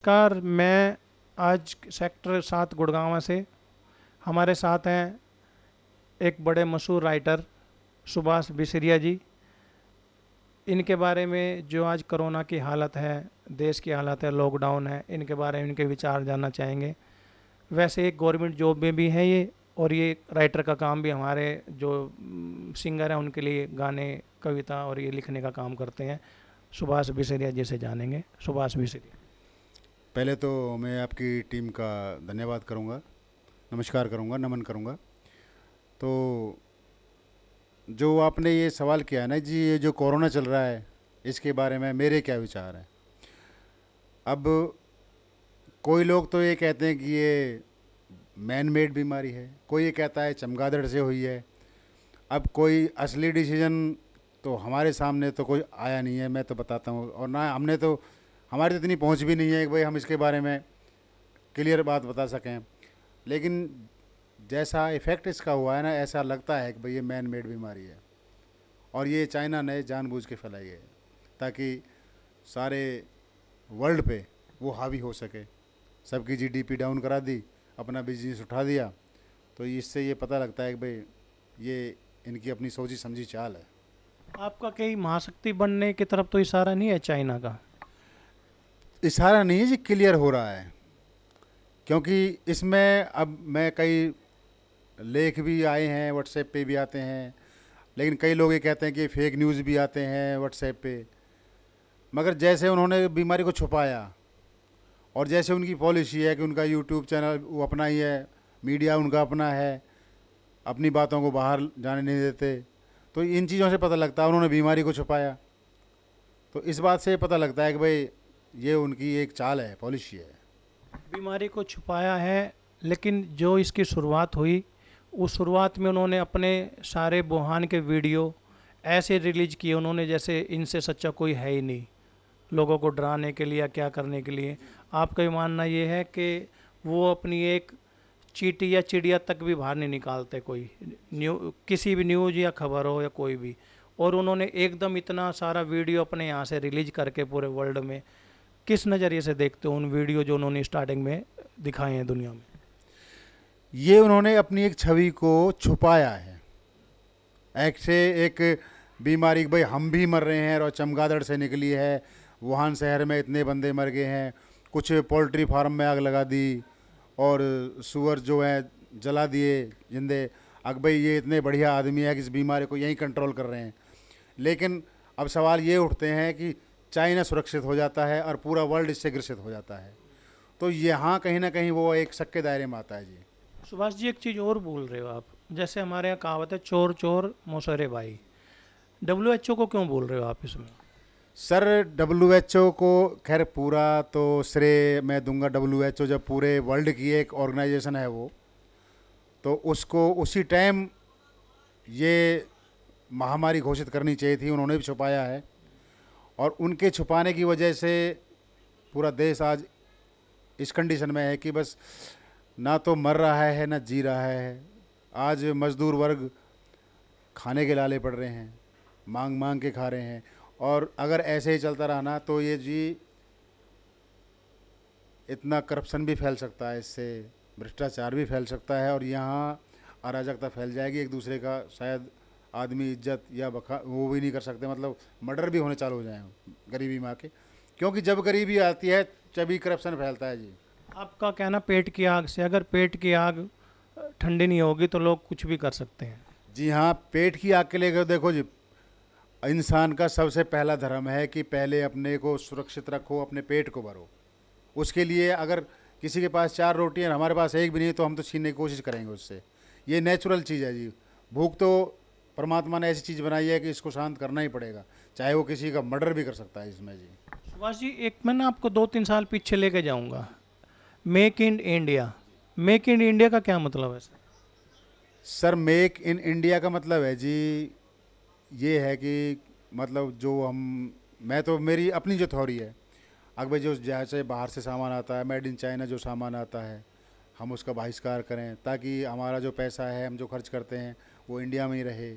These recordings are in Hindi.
नमस्कार। मैं आज सेक्टर 7 गुड़गांव से, हमारे साथ हैं एक बड़े मशहूर राइटर सुभाष बिसरिया जी। इनके बारे में जो आज कोरोना की हालत है, देश की हालत है, लॉकडाउन है, इनके बारे में इनके विचार जानना चाहेंगे। वैसे एक गवर्नमेंट जॉब में भी है ये, और ये राइटर का काम भी हमारे जो सिंगर हैं उनके लिए गाने, कविता और ये लिखने का काम करते हैं। सुभाष बिसरिया जी से जानेंगे। सुभाष बिसरिया। पहले तो मैं आपकी टीम का धन्यवाद करूंगा, नमस्कार करूंगा, नमन करूंगा। तो जो आपने ये सवाल किया है ना जी, ये जो कोरोना चल रहा है इसके बारे में मेरे क्या विचार हैं। अब कोई लोग तो ये कहते हैं कि ये मैन मेड बीमारी है, कोई ये कहता है चमगादड़ से हुई है। अब कोई असली डिसीजन तो हमारे सामने तो कोई आया नहीं है, मैं तो बताता हूँ, और ना हमने तो, हमारी तो इतनी पहुँच भी नहीं है कि भाई हम इसके बारे में क्लियर बात बता सकें। लेकिन जैसा इफ़ेक्ट इसका हुआ है ना, ऐसा लगता है कि भाई ये मैन मेड बीमारी है और ये चाइना ने जानबूझ के फैलाई है ताकि सारे वर्ल्ड पे वो हावी हो सके। सबकी जीडीपी डाउन करा दी, अपना बिजनेस उठा दिया। तो इससे ये पता लगता है कि भाई ये इनकी अपनी सोची समझी चाल है। आपका कहीं महाशक्ति बनने की तरफ तो इशारा नहीं है चाइना का? इशारा नहीं है जी, क्लियर हो रहा है। क्योंकि इसमें अब मैं कई लेख भी आए हैं, व्हाट्सएप पे भी आते हैं, लेकिन कई लोग ये कहते हैं कि फेक न्यूज़ भी आते हैं व्हाट्सएप पे। मगर जैसे उन्होंने बीमारी को छुपाया और जैसे उनकी पॉलिसी है कि उनका यूट्यूब चैनल वो अपना ही है, मीडिया उनका अपना है, अपनी बातों को बाहर जाने नहीं देते, तो इन चीज़ों से पता लगता है उन्होंने बीमारी को छुपाया। तो इस बात से पता लगता है कि भाई ये उनकी एक चाल है, पॉलिसी है। बीमारी को छुपाया है, लेकिन जो इसकी शुरुआत हुई, उस शुरुआत में उन्होंने अपने सारे बुहान के वीडियो ऐसे रिलीज किए उन्होंने जैसे इनसे सच्चा कोई है ही नहीं, लोगों को डराने के लिए या क्या करने के लिए। आपका ये मानना ये है कि वो अपनी एक चींटी या चिड़िया तक भी बाहर नहीं निकालते, कोई किसी भी न्यूज़ या खबर हो या कोई भी, और उन्होंने एकदम इतना सारा वीडियो अपने यहाँ से रिलीज करके पूरे वर्ल्ड में, किस नज़रिए से देखते हो उन वीडियो जो उन्होंने स्टार्टिंग में दिखाए हैं दुनिया में? ये उन्होंने अपनी एक छवि को छुपाया है। ऐसे एक बीमारी कि भाई हम भी मर रहे हैं और चमगादड़ से निकली है, वुहान शहर में इतने बंदे मर गए हैं, कुछ पोल्ट्री फार्म में आग लगा दी और सुअर जो है जला दिए जिंदे। अब भाई ये इतने बढ़िया आदमी है कि इस बीमारी को यहीं कंट्रोल कर रहे हैं। लेकिन अब सवाल ये उठते हैं कि चाइना सुरक्षित हो जाता है और पूरा वर्ल्ड इससे ग्रसित हो जाता है, तो यहाँ कहीं ना कहीं वो एक शक के दायरे में आता है जी। सुभाष जी, एक चीज़ और बोल रहे हो आप, जैसे हमारे यहाँ कहावत है चोर चोर मौसरे भाई। WHO को क्यों बोल रहे हो आप इसमें? सर WHO को खैर पूरा तो श्रेय मैं दूंगा। WHO जब पूरे वर्ल्ड की एक ऑर्गेनाइजेशन है वो, तो उसको उसी टाइम ये महामारी घोषित करनी चाहिए थी, उन्होंने भी छुपाया है। और उनके छुपाने की वजह से पूरा देश आज इस कंडीशन में है कि बस ना तो मर रहा है ना जी रहा है। आज मज़दूर वर्ग खाने के लाले पड़ रहे हैं, मांग मांग के खा रहे हैं। और अगर ऐसे ही चलता रहा ना तो ये जी इतना करप्शन भी फैल सकता है, इससे भ्रष्टाचार भी फैल सकता है और यहाँ अराजकता फैल जाएगी। एक दूसरे का शायद आदमी इज्जत या बखा वो भी नहीं कर सकते, मतलब मर्डर भी होने चालू हो जाए गरीबी में आके। क्योंकि जब गरीबी आती है तभी करप्शन फैलता है जी। आपका कहना पेट की आग से, अगर पेट की आग ठंडी नहीं होगी तो लोग कुछ भी कर सकते हैं। जी हाँ, पेट की आग के लिए देखो जी, इंसान का सबसे पहला धर्म है कि पहले अपने को सुरक्षित रखो, अपने पेट को भरो। उसके लिए अगर किसी के पास 4 रोटियां हमारे पास एक भी नहीं तो हम तो छीनने की कोशिश करेंगे उससे। ये नेचुरल चीज़ है जी। भूख तो परमात्मा ने ऐसी चीज़ बनाई है कि इसको शांत करना ही पड़ेगा, चाहे वो किसी का मर्डर भी कर सकता है इसमें जी। सुभाष जी, एक मैं ना आपको 2-3 साल पीछे लेके जाऊंगा। Make in India, make in India का क्या मतलब है sir? Sir make in India का मतलब है जी, ये है कि मतलब जो हम, मैं तो मेरी अपनी जो थ्योरी है, अगर जो जैसे बाहर से सामान आता है, मेड इन चाइना जो सामान आता है, हम उसका बहिष्कार करें ताकि हमारा जो पैसा है हम जो खर्च करते हैं वो इंडिया में ही रहे।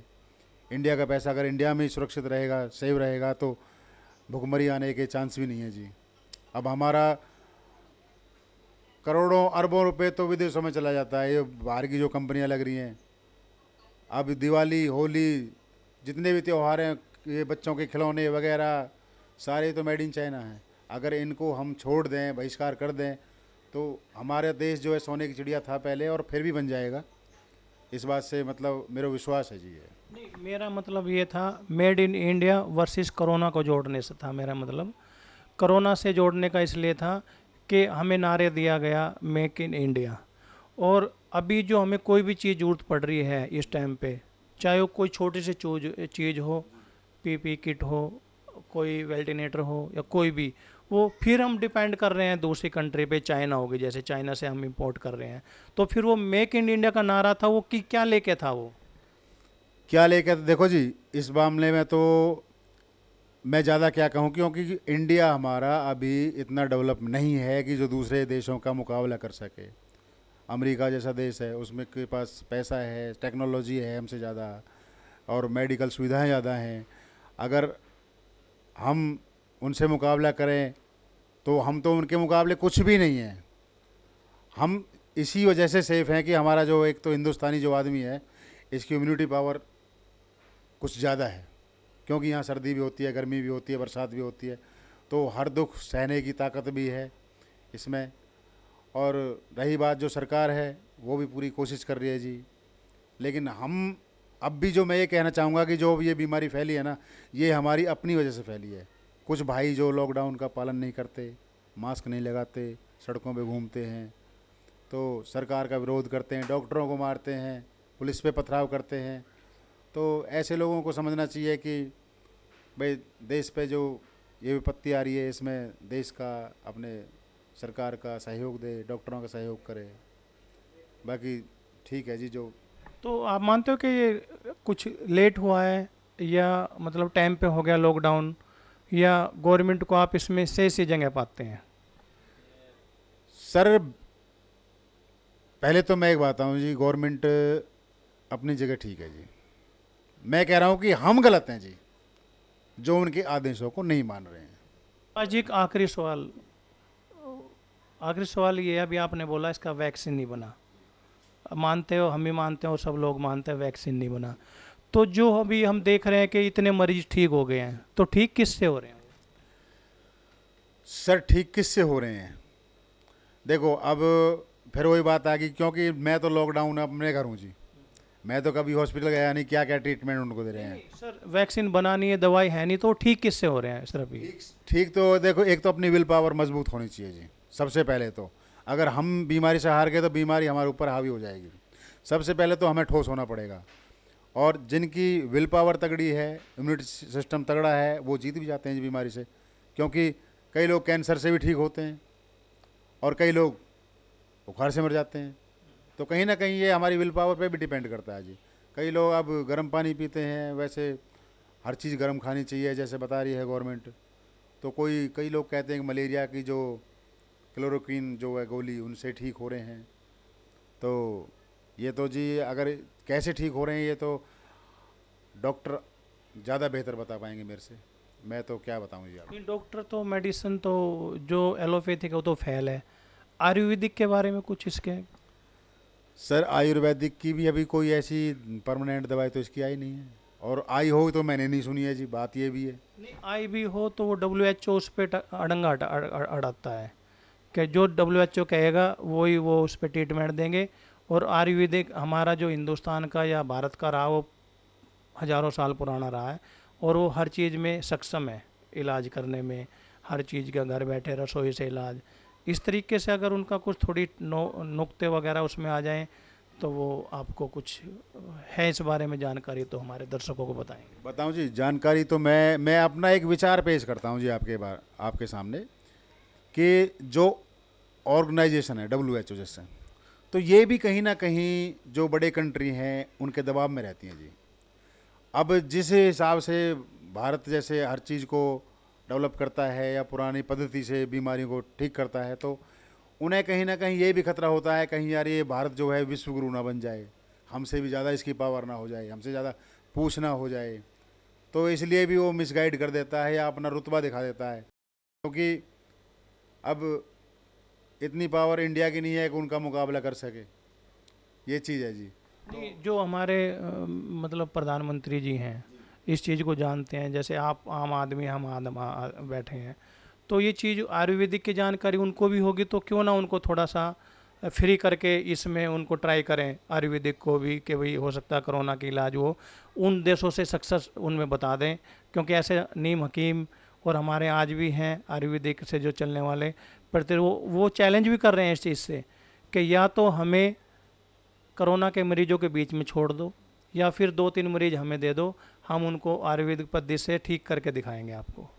इंडिया का पैसा अगर इंडिया में ही सुरक्षित रहेगा, सेव रहेगा, तो भुखमरी आने के चांस भी नहीं है जी। अब हमारा करोड़ों अरबों रुपए तो विदेशों में चला जाता है। ये बाहर की जो कंपनियां लग रही हैं, अब दिवाली, होली, जितने भी त्यौहार हैं, ये बच्चों के खिलौने वगैरह सारे तो मेड इन चाइना हैं। अगर इनको हम छोड़ दें, बहिष्कार कर दें, तो हमारा देश जो है सोने की चिड़िया था पहले और फिर भी बन जाएगा। इस बात से मतलब मेरा विश्वास है जी। ये नहीं, मेरा मतलब ये था made in India versus corona को जोड़ने से था मेरा मतलब। कोरोना से जोड़ने का इसलिए था कि हमें नारे दिया गया मेक इन इंडिया, और अभी जो हमें कोई भी चीज़ ज़रूरत पड़ रही है इस टाइम पे, चाहे वो कोई छोटी सी चीज़ हो, पीपी किट हो, कोई वेल्टिनेटर हो, या कोई भी, वो फिर हम डिपेंड कर रहे हैं दूसरी कंट्री पे, चाइना होगी, जैसे चाइना से हम इंपोर्ट कर रहे हैं। तो फिर वो मेक इन इंडिया का नारा था, वो कि क्या लेके था वो? क्या लेकर, देखो जी, इस मामले में तो मैं ज़्यादा क्या कहूँ, क्योंकि इंडिया हमारा अभी इतना डेवलप नहीं है कि जो दूसरे देशों का मुकाबला कर सके। अमेरिका जैसा देश है, उसमें के पास पैसा है, टेक्नोलॉजी है हमसे ज़्यादा, और मेडिकल सुविधाएं ज़्यादा हैं। अगर हम उनसे मुकाबला करें तो हम तो उनके मुकाबले कुछ भी नहीं हैं। हम इसी वजह से सेफ़ हैं कि हमारा जो एक तो हिंदुस्तानी जो आदमी है, इसकी इम्यूनिटी पावर कुछ ज़्यादा है, क्योंकि यहाँ सर्दी भी होती है, गर्मी भी होती है, बरसात भी होती है, तो हर दुख सहने की ताकत भी है इसमें। और रही बात, जो सरकार है वो भी पूरी कोशिश कर रही है जी। लेकिन हम अब भी, जो मैं ये कहना चाहूँगा कि जो ये बीमारी फैली है ना, ये हमारी अपनी वजह से फैली है। कुछ भाई जो लॉकडाउन का पालन नहीं करते, मास्क नहीं लगाते, सड़कों पे घूमते हैं, तो सरकार का विरोध करते हैं, डॉक्टरों को मारते हैं, पुलिस पे पथराव करते हैं। तो ऐसे लोगों को समझना चाहिए कि भाई देश पे जो ये विपत्ति आ रही है, इसमें देश का, अपने सरकार का सहयोग दे, डॉक्टरों का सहयोग करे। बाकी ठीक है जी। जो तो आप मानते हो कि ये कुछ लेट हुआ है, या मतलब टाइम पे हो गया लॉकडाउन, या गवर्नमेंट को आप इसमें सही जगह पाते हैं? सर, पहले तो मैं एक बात हूँ जी, गवर्नमेंट अपनी जगह ठीक है जी। मैं कह रहा हूँ कि हम गलत हैं जी, जो उनके आदेशों को नहीं मान रहे हैं। आज एक आखिरी सवाल ये है, अभी आपने बोला इसका वैक्सीन नहीं बना, मानते हो, हम भी मानते हो, सब लोग मानते हैं वैक्सीन नहीं बना, तो जो अभी हम देख रहे हैं कि इतने मरीज ठीक हो गए हैं, तो ठीक किससे हो रहे हैं? सर, ठीक किससे हो रहे हैं? देखो, अब फिर वही बात आ गई, क्योंकि मैं तो लॉकडाउन अपने घर हूँ जी। मैं तो कभी हॉस्पिटल गया नहीं, क्या क्या ट्रीटमेंट उनको दे रहे हैं। सर वैक्सीन बनानी है, दवाई है नहीं, तो ठीक किससे हो रहे हैं सर अभी? ठीक तो देखो, एक तो अपनी विल पावर मजबूत होनी चाहिए जी, सबसे पहले तो। अगर हम बीमारी से हार गए तो बीमारी हमारे ऊपर हावी हो जाएगी। सबसे पहले तो हमें ठोस होना पड़ेगा, और जिनकी विल पावर तगड़ी है, इम्यूनिटी सिस्टम तगड़ा है, वो जीत भी जाते हैं जी बीमारी से। क्योंकि कई लोग कैंसर से भी ठीक होते हैं, और कई लोग बुखार से मर जाते हैं। तो कहीं ना कहीं ये हमारी विल पावर पे भी डिपेंड करता है जी। कई लोग अब गर्म पानी पीते हैं, वैसे हर चीज़ गर्म खानी चाहिए जैसे बता रही है गवर्नमेंट। तो कई लोग कहते हैं कि मलेरिया की जो क्लोरोक्विन जो है गोली, उनसे ठीक हो रहे हैं। तो ये तो जी, अगर कैसे ठीक हो रहे हैं ये तो डॉक्टर ज़्यादा बेहतर बता पाएंगे मेरे से। मैं तो क्या बताऊं जी आपको। नहीं, डॉक्टर तो, मेडिसिन तो, जो एलोपैथिक है वो तो फेल है। आयुर्वेदिक के बारे में कुछ इसके? सर, आयुर्वेदिक की भी अभी कोई ऐसी परमानेंट दवाई तो इसकी आई नहीं है, और आई हो तो मैंने नहीं सुनी है जी। बात ये भी है। नहीं, आई भी हो तो वो WHO उस पर अड़ंगा अड़ाता है, कि जो WHO कहेगा वही वो उस पर ट्रीटमेंट देंगे। और आयुर्वेदिक हमारा जो हिंदुस्तान का या भारत का रहा, वो हज़ारों साल पुराना रहा है, और वो हर चीज़ में सक्षम है, इलाज करने में, हर चीज़ का घर बैठे रसोई से इलाज। इस तरीके से अगर उनका कुछ थोड़ी नुक्ते वगैरह उसमें आ जाएं, तो वो आपको कुछ है इस बारे में जानकारी, तो हमारे दर्शकों को बताएंगे। बताऊं जी, जानकारी तो मैं अपना एक विचार पेश करता हूं जी आपके सामने, कि जो ऑर्गेनाइजेशन है WHO जैसे, तो ये भी कहीं ना कहीं जो बड़े कंट्री हैं उनके दबाव में रहती हैं जी। अब जिस हिसाब से भारत जैसे हर चीज़ को डेवलप करता है या पुरानी पद्धति से बीमारियों को ठीक करता है, तो उन्हें कहीं ना कहीं ये भी खतरा होता है, कहीं यार ये भारत जो है विश्व गुरु ना बन जाए, हमसे भी ज़्यादा इसकी पावर ना हो जाए, हमसे ज़्यादा पूछ ना हो जाए। तो इसलिए भी वो मिसगाइड कर देता है या अपना रुतबा दिखा देता है। क्योंकि अब इतनी पावर इंडिया की नहीं है कि उनका मुकाबला कर सके, ये चीज़ है जी। नहीं, जो हमारे मतलब प्रधानमंत्री जी हैं इस चीज़ को जानते हैं, जैसे आप आम आदमी हम बैठे हैं, तो ये चीज़ आयुर्वेदिक की जानकारी उनको भी होगी, तो क्यों ना उनको थोड़ा सा फ्री करके इसमें उनको ट्राई करें आयुर्वेदिक को भी, कि भाई हो सकता है कोरोना की इलाज वो उन देशों से सक्सेस उनमें बता दें, क्योंकि ऐसे नीम हकीम और हमारे आज भी हैं आयुर्वेदिक से जो चलने वाले, पर वो चैलेंज भी कर रहे हैं इस चीज़ से कि या तो हमें कोरोना के मरीजों के बीच में छोड़ दो, या फिर 2-3 मरीज हमें दे दो, हम उनको आयुर्वेदिक पद्धति से ठीक करके दिखाएंगे आपको।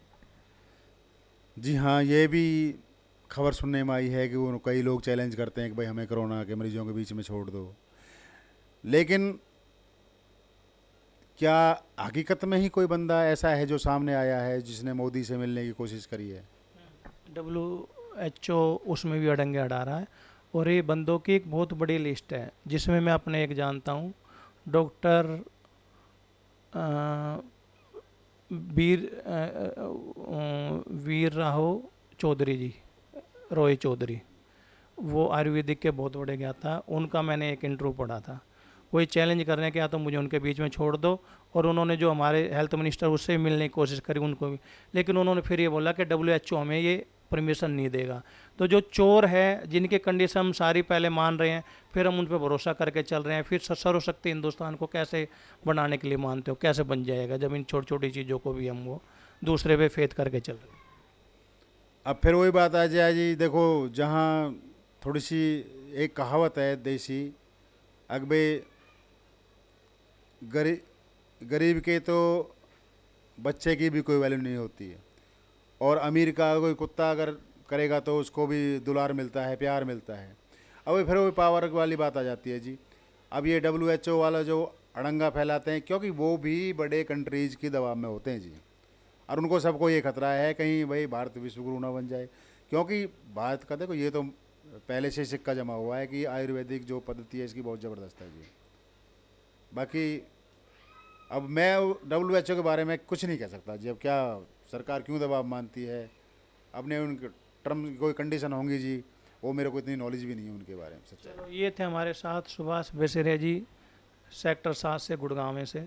जी हाँ, ये भी खबर सुनने में आई है कि वो कई लोग चैलेंज करते हैं कि भाई हमें कोरोना के मरीजों के बीच में छोड़ दो, लेकिन क्या हकीकत में ही कोई बंदा ऐसा है जो सामने आया है जिसने मोदी से मिलने की कोशिश करी है? WHO उसमें भी अड़ंगे अड़ा रहा है, और ये बंदों की एक बहुत बड़ी लिस्ट है, जिसमें मैं अपने एक जानता हूँ, डॉक्टर वीर राहो चौधरी जी, रॉय चौधरी, वो आयुर्वेदिक के बहुत बड़े ज्ञाता, उनका मैंने एक इंटरव्यू पढ़ा था। वही चैलेंज कर रहे हैं कि या तो मुझे उनके बीच में छोड़ दो, और उन्होंने जो हमारे हेल्थ मिनिस्टर उससे मिलने की कोशिश करी उनको भी, लेकिन उन्होंने फिर ये बोला कि WHO हमें ये परमिशन नहीं देगा। तो जो चोर है, जिनके कंडीशन हम सारी पहले मान रहे हैं, फिर हम उन पर भरोसा करके चल रहे हैं, फिर सर्वशक्ति हिंदुस्तान को कैसे बनाने के लिए मानते हो, कैसे बन जाएगा जब इन छोटी छोटी चीज़ों को भी हम वो दूसरे पे फेथ करके चल रहे हैं। अब फिर वही बात आ जाए जी, देखो जहाँ थोड़ी सी एक कहावत है देसी, अगबे गरीब के तो बच्चे की भी कोई वैल्यू नहीं होती है, और अमीर का कोई कुत्ता अगर करेगा तो उसको भी दुलार मिलता है, प्यार मिलता है। अब फिर वो पावर वाली बात आ जाती है जी। अब ये WHO वाला जो अड़ंगा फैलाते हैं, क्योंकि वो भी बड़े कंट्रीज़ की दबाव में होते हैं जी, और उनको सबको ये खतरा है कहीं भाई भारत विश्वगुरु ना बन जाए, क्योंकि भारत का देखो ये तो पहले से सिक्का जमा हुआ है कि आयुर्वेदिक जो पद्धति है इसकी बहुत ज़बरदस्त है जी। बाकी अब मैं WHO के बारे में कुछ नहीं कह सकता जी, अब क्या सरकार क्यों दबाव मानती है, अपने उनके टर्म कोई कंडीशन होंगी जी, वो मेरे को इतनी नॉलेज भी नहीं है उनके बारे में सच्चाई। चलो, ये थे हमारे साथ सुभाष बेसेरे जी, सेक्टर 7 से, गुड़गांव में से।